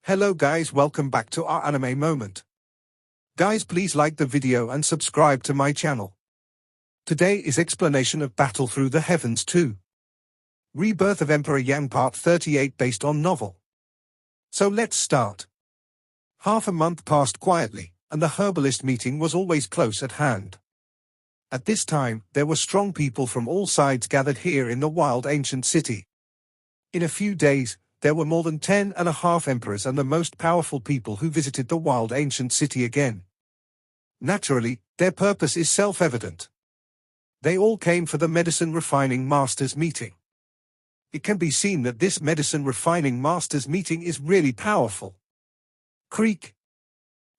Hello guys, welcome back to our anime moment. Guys, please like the video and subscribe to my channel. Today is explanation of Battle Through the Heavens 2. Rebirth of Emperor Yang Part 38 based on novel. So let's start. Half a month passed quietly, and the herbalist meeting was always close at hand. At this time, there were strong people from all sides gathered here in the wild ancient city. In a few days, there were more than 10.5 emperors and the most powerful people who visited the wild ancient city again. Naturally, their purpose is self-evident. They all came for the medicine refining masters meeting. It can be seen that this medicine refining masters meeting is really powerful. Creak.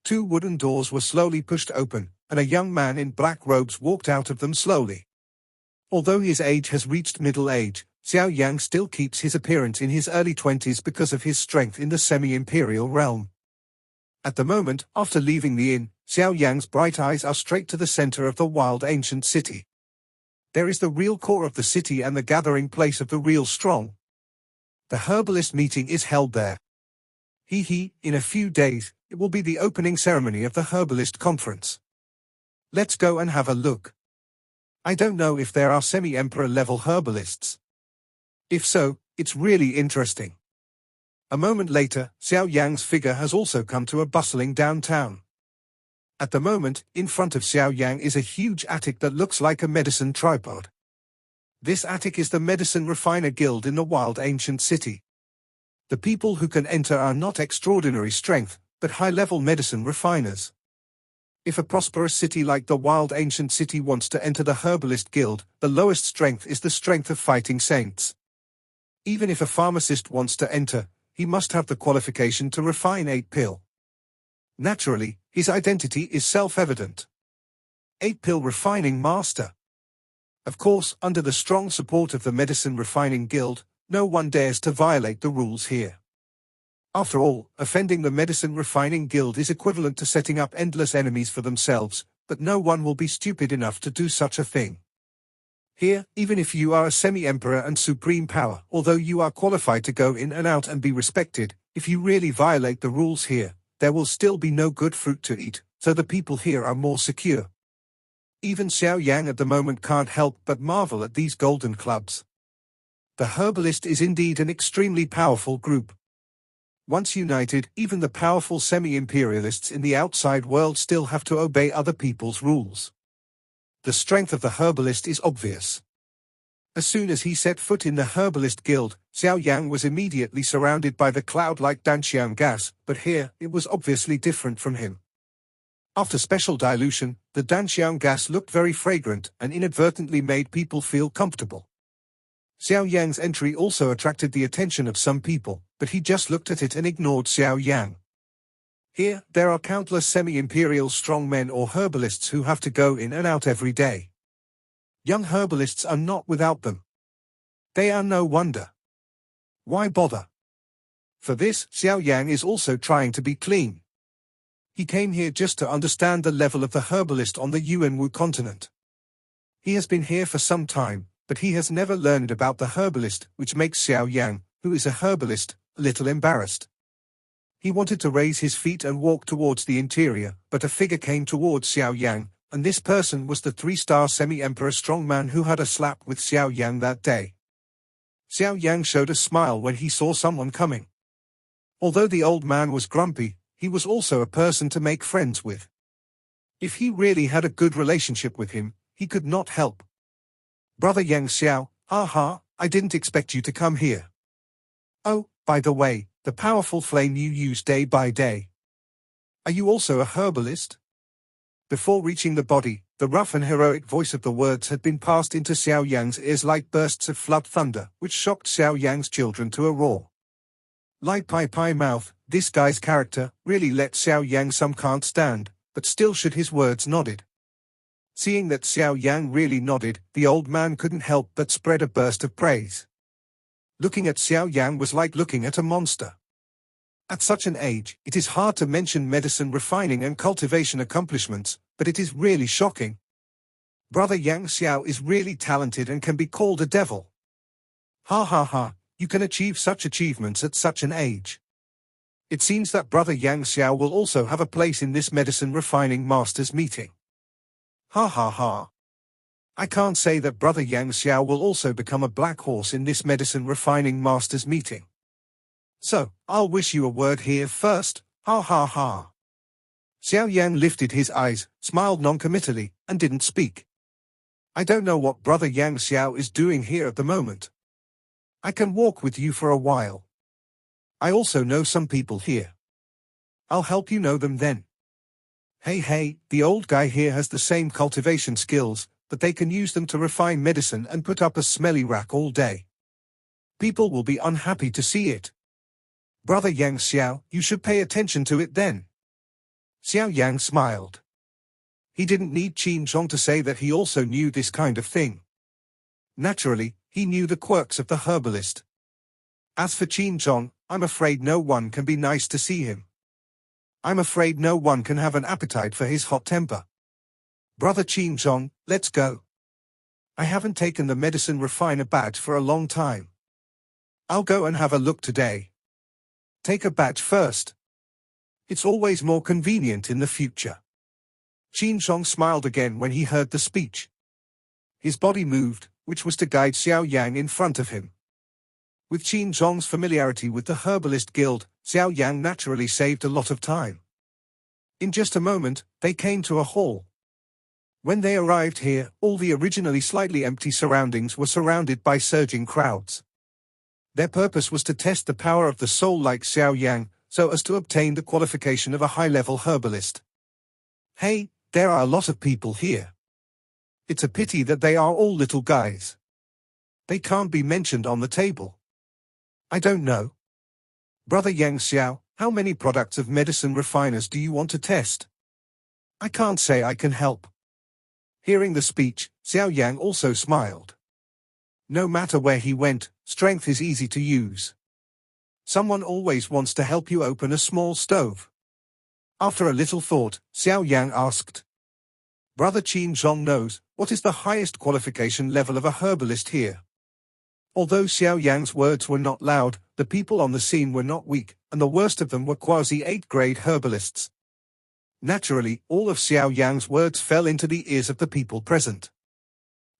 2 wooden doors were slowly pushed open, and a young man in black robes walked out of them slowly. Although his age has reached middle age, Xiao Yan still keeps his appearance in his early 20s because of his strength in the semi-imperial realm. At the moment, after leaving the inn, Xiao Yan's bright eyes are straight to the center of the wild ancient city. There is the real core of the city and the gathering place of the real strong. The herbalist meeting is held there. In a few days, it will be the opening ceremony of the herbalist conference. Let's go and have a look. I don't know if there are semi-emperor level herbalists. If so, it's really interesting. A moment later, Xiao Yan's figure has also come to a bustling downtown. At the moment, in front of Xiao Yan is a huge attic that looks like a medicine tripod. This attic is the medicine refiner guild in the wild ancient city. The people who can enter are not extraordinary strength, but high-level medicine refiners. If a prosperous city like the wild ancient city wants to enter the herbalist guild, the lowest strength is the strength of fighting saints. Even if a pharmacist wants to enter, he must have the qualification to refine 8-pill. Naturally, his identity is self-evident. 8-pill refining master. Of course, under the strong support of the medicine refining guild, no one dares to violate the rules here. After all, offending the medicine refining guild is equivalent to setting up endless enemies for themselves, but no one will be stupid enough to do such a thing. Here, even if you are a semi-emperor and supreme power, although you are qualified to go in and out and be respected, if you really violate the rules here, there will still be no good fruit to eat, so the people here are more secure. Even Xiao Yan at the moment can't help but marvel at these golden clubs. The herbalist is indeed an extremely powerful group. Once united, even the powerful semi-imperialists in the outside world still have to obey other people's rules. The strength of the herbalist is obvious. As soon as he set foot in the herbalist guild, Xiao Yan was immediately surrounded by the cloud-like danxiang gas, but here, it was obviously different from him. After special dilution, the danxiang gas looked very fragrant and inadvertently made people feel comfortable. Xiao Yan's entry also attracted the attention of some people, but he just looked at it and ignored Xiao Yan. Here, there are countless semi-imperial strongmen or herbalists who have to go in and out every day. Young herbalists are not without them. They are no wonder. Why bother? For this, Xiao Yan is also trying to be clean. He came here just to understand the level of the herbalist on the Yuanwu continent. He has been here for some time, but he has never learned about the herbalist, which makes Xiao Yan, who is a herbalist, a little embarrassed. He wanted to raise his feet and walk towards the interior, but a figure came towards Xiao Yan, and this person was the 3-star semi-emperor strongman who had a slap with Xiao Yan that day. Xiao Yan showed a smile when he saw someone coming. Although the old man was grumpy, he was also a person to make friends with. If he really had a good relationship with him, he could not help. Brother Yang Xiao, I didn't expect you to come here. Oh, by the way, the powerful flame you use day by day. Are you also a herbalist? Before reaching the body, the rough and heroic voice of the words had been passed into Xiao Yan's ears like bursts of flood thunder, which shocked Xiao Yan's children to a roar. Like pie mouth, this guy's character really let Xiao Yang some can't stand, but still should his words nodded. Seeing that Xiao Yang really nodded, the old man couldn't help but spread a burst of praise. Looking at Xiao Yan was like looking at a monster. At such an age, it is hard to mention medicine refining and cultivation accomplishments, but it is really shocking. Brother Yang Xiao is really talented and can be called a devil. You can achieve such achievements at such an age. It seems that Brother Yang Xiao will also have a place in this medicine refining masters meeting. Ha ha ha. I can't say that Brother Yang Xiao will also become a black horse in this medicine refining masters meeting. So, I'll wish you a word here first, ha ha ha. Xiao Yan lifted his eyes, smiled noncommittally, and didn't speak. I don't know what Brother Yang Xiao is doing here at the moment. I can walk with you for a while. I also know some people here. I'll help you know them then. Hey, the old guy here has the same cultivation skills, but they can use them to refine medicine and put up a smelly rack all day. People will be unhappy to see it. Brother Yang Xiao, you should pay attention to it then. Xiao Yang smiled. He didn't need Qin Zhong to say that he also knew this kind of thing. Naturally, he knew the quirks of the herbalist. As for Qin Zhong, I'm afraid no one can be nice to see him. I'm afraid no one can have an appetite for his hot temper. Brother Qin Zhong, let's go. I haven't taken the medicine refiner badge for a long time. I'll go and have a look today. Take a badge first. It's always more convenient in the future. Qin Zhong smiled again when he heard the speech. His body moved, which was to guide Xiao Yang in front of him. With Qin Zhong's familiarity with the Herbalist Guild, Xiao Yang naturally saved a lot of time. In just a moment, they came to a hall. When they arrived here, all the originally slightly empty surroundings were surrounded by surging crowds. Their purpose was to test the power of the soul like Xiao Yang, so as to obtain the qualification of a high-level herbalist. Hey, there are a lot of people here. It's a pity that they are all little guys. They can't be mentioned on the table. I don't know. Brother Yang Xiao, how many products of medicine refiners do you want to test? I can't say I can help. Hearing the speech, Xiao Yang also smiled. No matter where he went, strength is easy to use. Someone always wants to help you open a small stove. After a little thought, Xiao Yang asked. Brother Qin Zhong knows, what is the highest qualification level of a herbalist here? Although Xiao Yang's words were not loud, the people on the scene were not weak, and the worst of them were quasi-8th-grade herbalists. Naturally, all of Xiao Yang's words fell into the ears of the people present.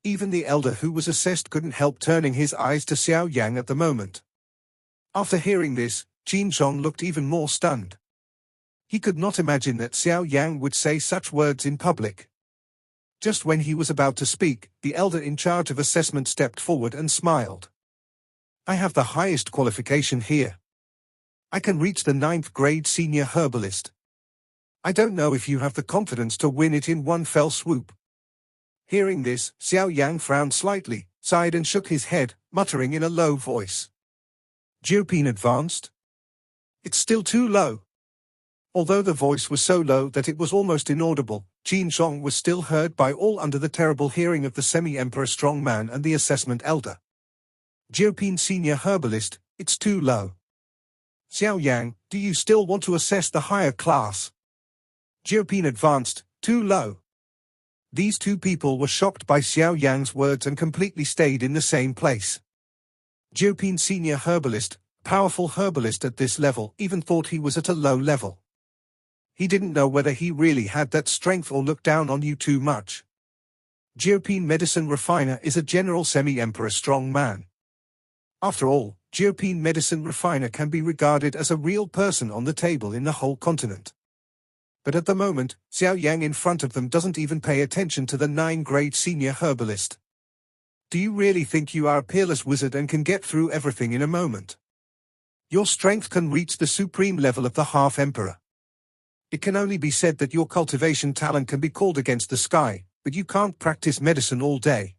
Even the elder who was assessed couldn't help turning his eyes to Xiao Yang at the moment. After hearing this, Qin Zhong looked even more stunned. He could not imagine that Xiao Yang would say such words in public. Just when he was about to speak, the elder in charge of assessment stepped forward and smiled. I have the highest qualification here. I can reach the 9th grade senior herbalist. I don't know if you have the confidence to win it in one fell swoop. Hearing this, Xiao Yang frowned slightly, sighed and shook his head, muttering in a low voice. Jiupin advanced? It's still too low. Although the voice was so low that it was almost inaudible, Qin Zhong was still heard by all under the terrible hearing of the semi-emperor strongman and the assessment elder. Jiupin senior herbalist, it's too low. Xiao Yang, do you still want to assess the higher class? Jiupin advanced, too low. These two people were shocked by Xiao Yang's words and completely stayed in the same place. Jiupin senior herbalist, powerful herbalist at this level, even thought he was at a low level. He didn't know whether he really had that strength or looked down on you too much. Jiupin medicine refiner is a general semi-emperor strong man. After all, Jiupin medicine refiner can be regarded as a real person on the table in the whole continent. But at the moment, Xiao Yang in front of them doesn't even pay attention to the 9th-grade senior herbalist. Do you really think you are a peerless wizard and can get through everything in a moment? Your strength can reach the supreme level of the half-emperor. It can only be said that your cultivation talent can be called against the sky, but you can't practice medicine all day.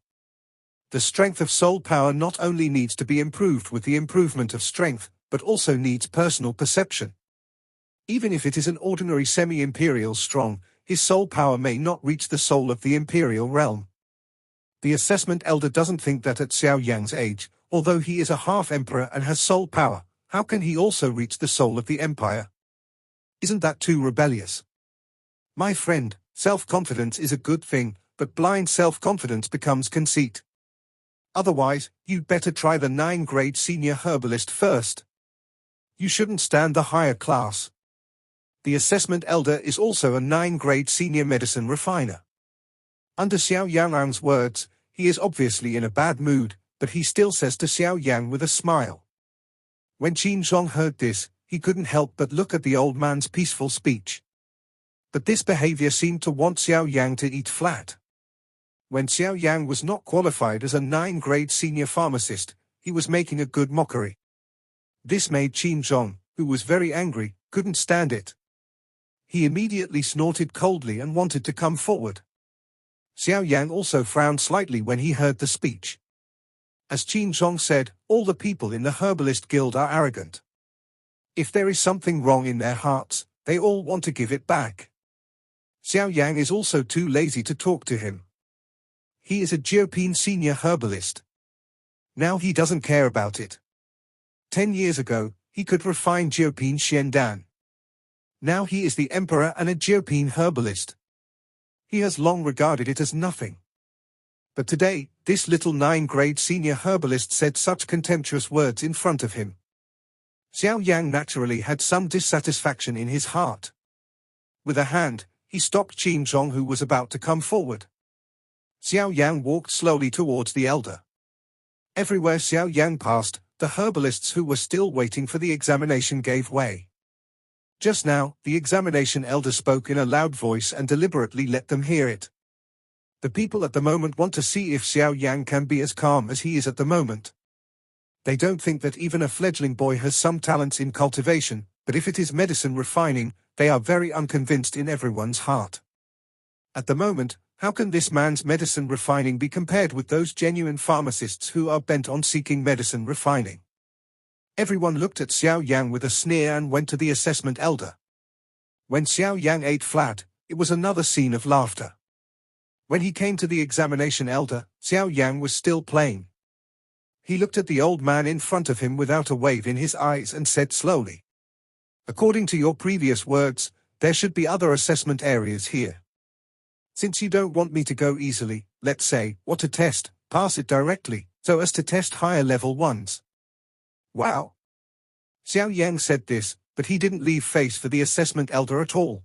The strength of soul power not only needs to be improved with the improvement of strength, but also needs personal perception. Even if it is an ordinary semi-imperial strong, his soul power may not reach the soul of the imperial realm. The assessment elder doesn't think that at Xiao Yang's age, although he is a half-emperor and has soul power, how can he also reach the soul of the empire? Isn't that too rebellious? My friend, self-confidence is a good thing, but blind self-confidence becomes conceit. Otherwise, you'd better try the 9th-grade senior herbalist first. You shouldn't stand the higher class. The assessment elder is also a 9-grade senior medicine refiner. Under Xiao Yan's words, he is obviously in a bad mood, but he still says to Xiao Yan with a smile. When Qin Zhong heard this, he couldn't help but look at the old man's peaceful speech. But this behavior seemed to want Xiao Yan to eat flat. When Xiao Yan was not qualified as a 9-grade senior pharmacist, he was making a good mockery. This made Qin Zhong, who was very angry, couldn't stand it. He immediately snorted coldly and wanted to come forward. Xiao Yan also frowned slightly when he heard the speech. As Qin Zhong said, all the people in the Herbalist Guild are arrogant. If there is something wrong in their hearts, they all want to give it back. Xiao Yan is also too lazy to talk to him. He is a Jiupin senior herbalist. Now he doesn't care about it. 10 years ago, he could refine Jiupin Xiandan. Now he is the emperor and a Jiupin herbalist. He has long regarded it as nothing. But today, this little 9-grade senior herbalist said such contemptuous words in front of him. Xiao Yan naturally had some dissatisfaction in his heart. With a hand, he stopped Qin Zhong, who was about to come forward. Xiao Yan walked slowly towards the elder. Everywhere Xiao Yan passed, the herbalists who were still waiting for the examination gave way. Just now, the examination elder spoke in a loud voice and deliberately let them hear it. The people at the moment want to see if Xiao Yan can be as calm as he is at the moment. They don't think that even a fledgling boy has some talents in cultivation, but if it is medicine refining, they are very unconvinced in everyone's heart. At the moment, how can this man's medicine refining be compared with those genuine pharmacists who are bent on seeking medicine refining? Everyone looked at Xiao Yan with a sneer and went to the assessment elder. When Xiao Yan ate flat, it was another scene of laughter. When he came to the examination elder, Xiao Yan was still playing. He looked at the old man in front of him without a wave in his eyes and said slowly, "According to your previous words, there should be other assessment areas here. Since you don't want me to go easily, let's say, what to test, pass it directly, so as to test higher level ones." Wow! Xiao Yan said this, but he didn't leave face for the assessment elder at all.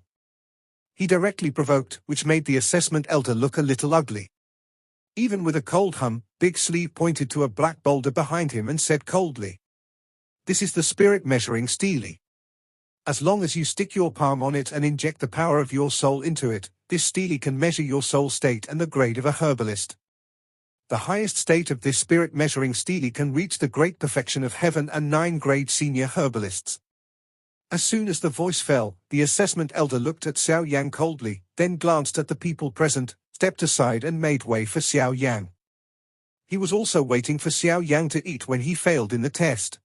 He directly provoked, which made the assessment elder look a little ugly. Even with a cold hum, Big Sleeve pointed to a black boulder behind him and said coldly, "This is the spirit measuring stele. As long as you stick your palm on it and inject the power of your soul into it, this stele can measure your soul state and the grade of a herbalist. The highest state of this spirit measuring stele can reach the great perfection of heaven and 9-grade senior herbalists." As soon as the voice fell, the assessment elder looked at Xiao Yan coldly, then glanced at the people present, stepped aside and made way for Xiao Yan. He was also waiting for Xiao Yan to eat when he failed in the test.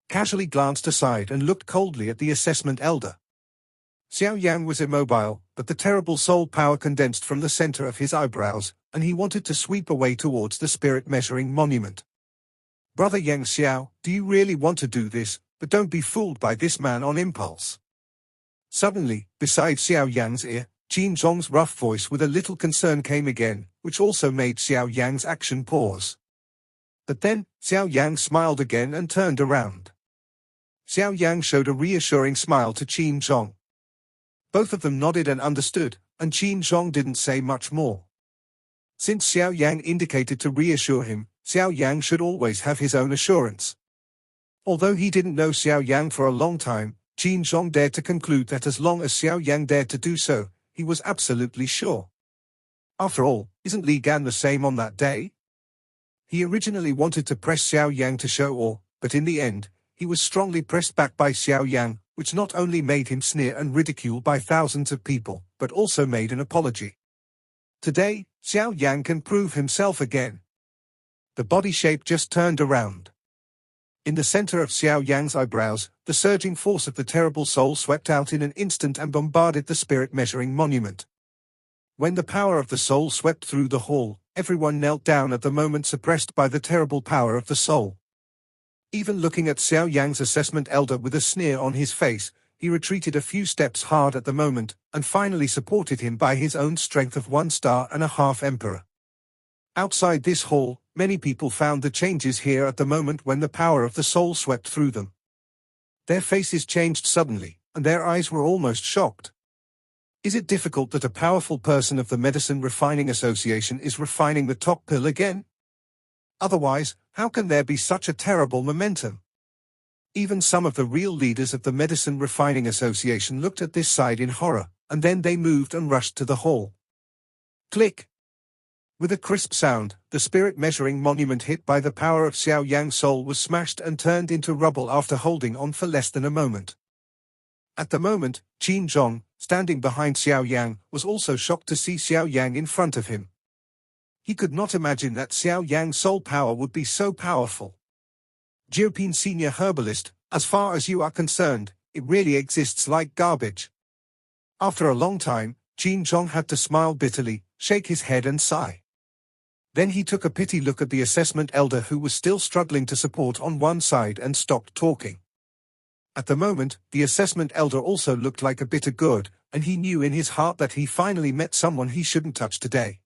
Casually glanced aside and looked coldly at the assessment elder. Xiao Yan was immobile, but the terrible soul power condensed from the center of his eyebrows, and he wanted to sweep away towards the spirit measuring monument. "Brother Yang Xiao, do you really want to do this? But don't be fooled by this man on impulse." Suddenly, beside Xiao Yan's ear, Qin Zhong's rough voice with a little concern came again, which also made Xiao Yan's action pause. But then, Xiao Yan smiled again and turned around. Xiao Yan showed a reassuring smile to Qin Zhong. Both of them nodded and understood, and Qin Zhong didn't say much more. Since Xiao Yan indicated to reassure him, Xiao Yan should always have his own assurance. Although he didn't know Xiao Yan for a long time, Qin Zhong dared to conclude that as long as Xiao Yan dared to do so, he was absolutely sure. After all, isn't Li Gan the same on that day? He originally wanted to press Xiao Yan to show awe, but in the end, he was strongly pressed back by Xiao Yan, which not only made him sneer and ridicule by thousands of people, but also made an apology. Today, Xiao Yan can prove himself again. The body shape just turned around. In the center of Xiao Yan's eyebrows, the surging force of the terrible soul swept out in an instant and bombarded the spirit measuring monument. When the power of the soul swept through the hall, everyone knelt down at the moment, suppressed by the terrible power of the soul. Even looking at Xiao Yan's assessment elder with a sneer on his face, he retreated a few steps hard at the moment, and finally supported him by his own strength of 1.5-star emperor. Outside this hall, many people found the changes here at the moment when the power of the soul swept through them. Their faces changed suddenly, and their eyes were almost shocked. Is it difficult that a powerful person of the Medicine Refining Association is refining the top pill again? Otherwise, how can there be such a terrible momentum? Even some of the real leaders of the Medicine Refining Association looked at this side in horror, and then they moved and rushed to the hall. Click! With a crisp sound, the spirit measuring monument hit by the power of Xiao Yan's soul was smashed and turned into rubble after holding on for less than a moment. At the moment, Qin Zhong, standing behind Xiao Yan, was also shocked to see Xiao Yan in front of him. He could not imagine that Xiao Yan's soul power would be so powerful. Jiupin Senior Herbalist, as far as you are concerned, it really exists like garbage. After a long time, Qin Zhong had to smile bitterly, shake his head and sigh. Then he took a pity look at the assessment elder who was still struggling to support on one side and stopped talking. At the moment, the assessment elder also looked like a bitter gourd, and he knew in his heart that he finally met someone he shouldn't touch today.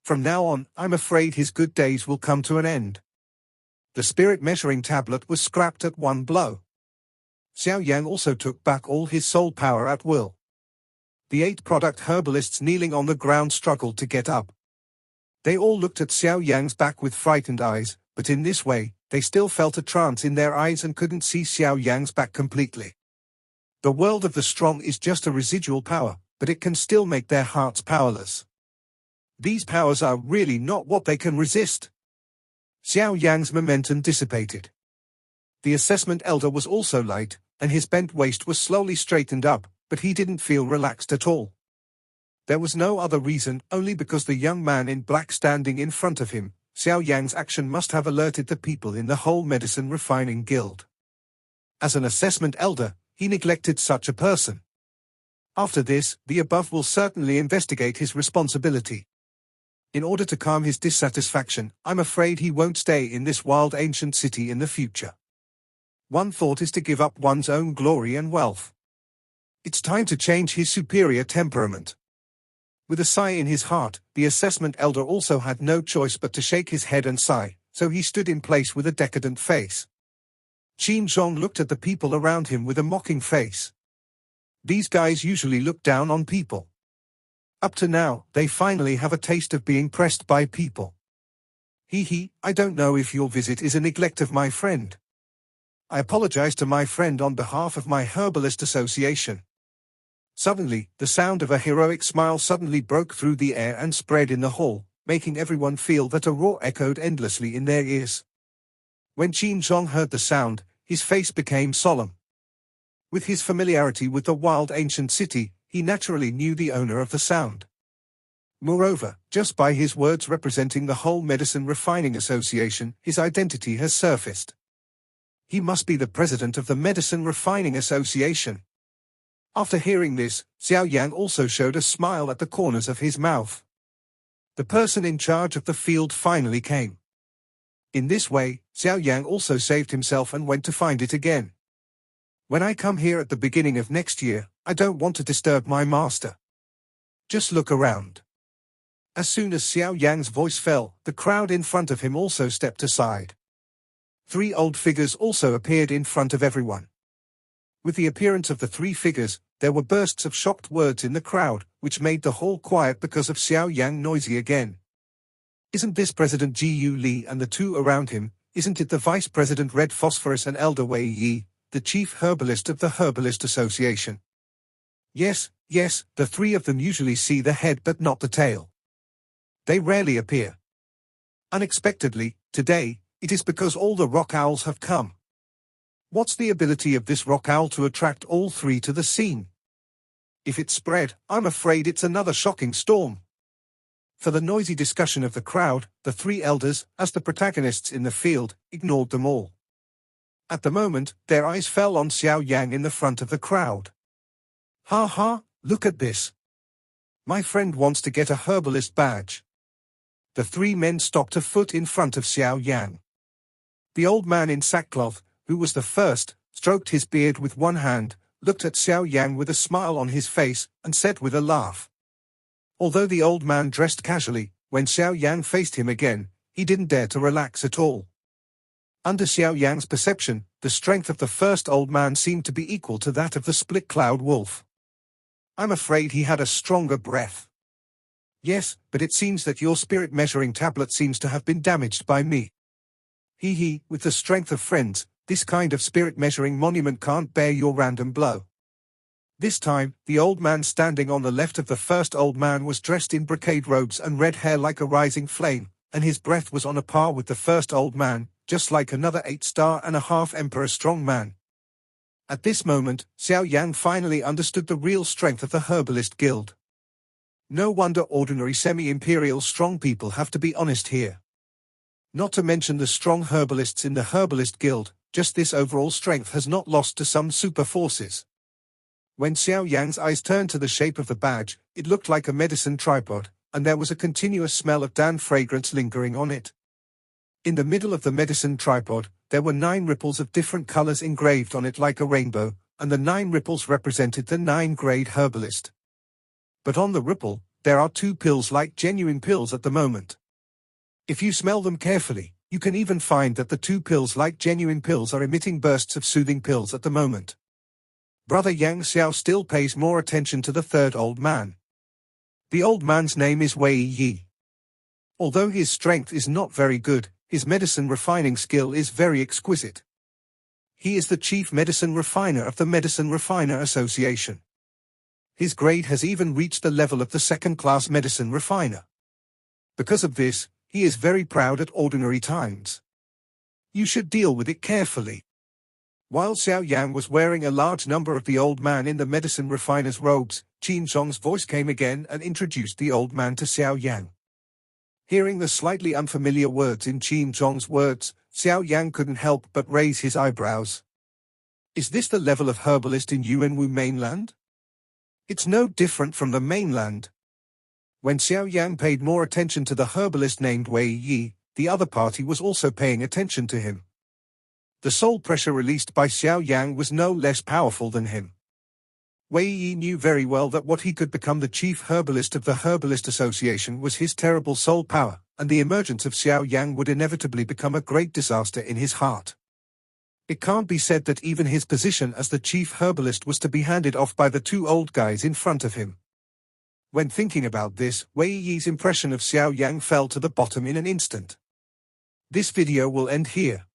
From now on, I'm afraid his good days will come to an end. The spirit measuring tablet was scrapped at one blow. Xiao Yan also took back all his soul power at will. The 8 product herbalists kneeling on the ground struggled to get up. They all looked at Xiao Yan's back with frightened eyes, but in this way, they still felt a trance in their eyes and couldn't see Xiao Yan's back completely. The world of the strong is just a residual power, but it can still make their hearts powerless. These powers are really not what they can resist. Xiao Yan's momentum dissipated. The assessment elder was also light, and his bent waist was slowly straightened up, but he didn't feel relaxed at all. There was no other reason, only because the young man in black standing in front of him, Xiao Yan's action must have alerted the people in the whole medicine refining guild. As an assessment elder, he neglected such a person. After this, the above will certainly investigate his responsibility. In order to calm his dissatisfaction, I'm afraid he won't stay in this wild ancient city in the future. One thought is to give up one's own glory and wealth. It's time to change his superior temperament. With a sigh in his heart, the assessment elder also had no choice but to shake his head and sigh, so he stood in place with a decadent face. Qin Zhong looked at the people around him with a mocking face. These guys usually look down on people. Up to now, they finally have a taste of being pressed by people. I don't know if your visit is a neglect of my friend. I apologize to my friend on behalf of my herbalist association. Suddenly, the sound of a heroic smile suddenly broke through the air and spread in the hall, making everyone feel that a roar echoed endlessly in their ears. When Qin Zhong heard the sound, his face became solemn. With his familiarity with the wild ancient city, he naturally knew the owner of the sound. Moreover, just by his words representing the whole Medicine Refining Association, his identity has surfaced. He must be the president of the Medicine Refining Association. After hearing this, Xiao Yan also showed a smile at the corners of his mouth. The person in charge of the field finally came. In this way, Xiao Yan also saved himself and went to find it again. When I come here at the beginning of next year, I don't want to disturb my master. Just look around. As soon as Xiao Yan's voice fell, the crowd in front of him also stepped aside. 3 old figures also appeared in front of everyone. With the appearance of the 3 figures, there were bursts of shocked words in the crowd, which made the hall quiet because of Xiao Yan noisy again. Isn't this President Jiu Li and the 2 around him? Isn't it the Vice President Red Phosphorus and Elder Wei Yi, the Chief Herbalist of the Herbalist Association? Yes, the 3 of them usually see the head but not the tail. They rarely appear. Unexpectedly, today, it is because all the rock owls have come. What's the ability of this rock owl to attract all 3 to the scene? If it's spread, I'm afraid it's another shocking storm. For the noisy discussion of the crowd, the 3 elders, as the protagonists in the field, ignored them all. At the moment, their eyes fell on Xiao Yan in the front of the crowd. Ha, look at this. My friend wants to get a herbalist badge. The 3 men stopped a foot in front of Xiao Yan. The old man in sackcloth, who was the first, stroked his beard with one hand, looked at Xiao Yan with a smile on his face, and said with a laugh. Although the old man dressed casually, when Xiao Yan faced him again, he didn't dare to relax at all. Under Xiao Yan's perception, the strength of the first old man seemed to be equal to that of the split-cloud wolf. I'm afraid he had a stronger breath. Yes, but it seems that your spirit measuring tablet seems to have been damaged by me. With the strength of friends, this kind of spirit measuring monument can't bear your random blow. This time, the old man standing on the left of the first old man was dressed in brocade robes and red hair like a rising flame, and his breath was on a par with the first old man, just like another 8-star-and-a-half emperor strong man. At this moment, Xiao Yan finally understood the real strength of the Herbalist Guild. No wonder ordinary semi-imperial strong people have to be honest here. Not to mention the strong herbalists in the Herbalist Guild, just this overall strength has not lost to some super forces. When Xiao Yan's eyes turned to the shape of the badge, it looked like a medicine tripod, and there was a continuous smell of Dan fragrance lingering on it. In the middle of the medicine tripod, there were 9 ripples of different colors engraved on it like a rainbow, and the 9 ripples represented the 9-grade herbalist. But on the ripple, there are 2 pills like genuine pills at the moment. If you smell them carefully, you can even find that the 2 pills like genuine pills are emitting bursts of soothing pills at the moment. Brother Yang Xiao still pays more attention to the third old man. The old man's name is Wei Yi. Although his strength is not very good, his medicine refining skill is very exquisite. He is the chief medicine refiner of the Medicine Refiner Association. His grade has even reached the level of the second-class medicine refiner. Because of this, he is very proud at ordinary times. You should deal with it carefully. While Xiao Yan was wearing a large number of the old man in the medicine refiner's robes, Qin Zhong's voice came again and introduced the old man to Xiao Yan. Hearing the slightly unfamiliar words in Qin Zhong's words, Xiao Yan couldn't help but raise his eyebrows. Is this the level of herbalist in Yuanwu mainland? It's no different from the mainland. When Xiao Yan paid more attention to the herbalist named Wei Yi, the other party was also paying attention to him. The soul pressure released by Xiao Yan was no less powerful than him. Wei Yi knew very well that what he could become the chief herbalist of the Herbalist Association was his terrible soul power, and the emergence of Xiao Yan would inevitably become a great disaster in his heart. It can't be said that even his position as the chief herbalist was to be handed off by the 2 old guys in front of him. When thinking about this, Wei Yi's impression of Xiao Yan fell to the bottom in an instant. This video will end here.